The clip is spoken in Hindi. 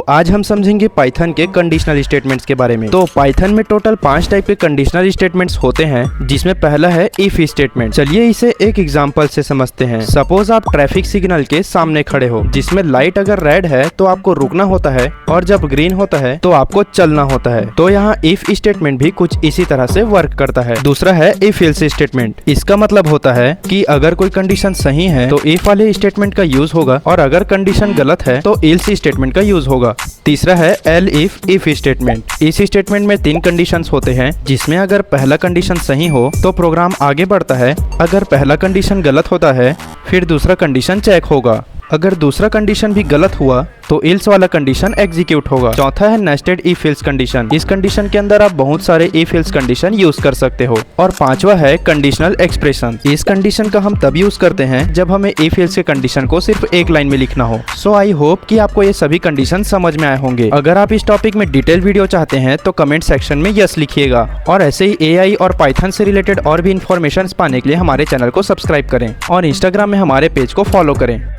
आज हम समझेंगे पाइथन के कंडीशनल स्टेटमेंट्स के बारे में। तो पाइथन में टोटल 5 टाइप के कंडीशनल स्टेटमेंट्स होते हैं, जिसमें पहला है इफ स्टेटमेंट। चलिए इसे एक एग्जांपल से समझते हैं। सपोज आप ट्रैफिक सिग्नल के सामने खड़े हो, जिसमें लाइट अगर रेड है तो आपको रुकना होता है और जब ग्रीन होता है तो आपको चलना होता है। तो यहाँ इफ स्टेटमेंट भी कुछ इसी तरह से वर्क करता है। दूसरा है इफ एल्स स्टेटमेंट। इसका मतलब होता है कि अगर कोई कंडीशन सही है तो इफ वाले स्टेटमेंट का यूज होगा और अगर कंडीशन गलत है तो एल्स स्टेटमेंट का यूज होगा। तीसरा है एल इफ स्टेटमेंट। इस स्टेटमेंट में 3 कंडीशंस होते हैं, जिसमें अगर पहला कंडीशन सही हो तो प्रोग्राम आगे बढ़ता है। अगर पहला कंडीशन गलत होता है फिर दूसरा कंडीशन चेक होगा। अगर दूसरा कंडीशन भी गलत हुआ तो एल्स वाला कंडीशन एग्जीक्यूट होगा। चौथा है नेस्टेड इफ एल्स कंडीशन। इस कंडीशन के अंदर आप बहुत सारे इफ एल्स कंडीशन यूज कर सकते हो। और पांचवा है कंडीशनल एक्सप्रेशन। इस कंडीशन का हम तब यूज करते हैं जब हमें इफ एल्स के कंडीशन को सिर्फ एक लाइन में लिखना हो। सो आई होप कि आपको ये सभी कंडीशन समझ में आए होंगे। अगर आप इस टॉपिक में डिटेल वीडियो चाहते हैं तो कमेंट सेक्शन में यस लिखिएगा। और ऐसे ही एआई और पाइथन से रिलेटेड और भी इन्फॉर्मेशन पाने के लिए हमारे चैनल को सब्सक्राइब करें और इंस्टाग्राम में हमारे पेज को फॉलो करें।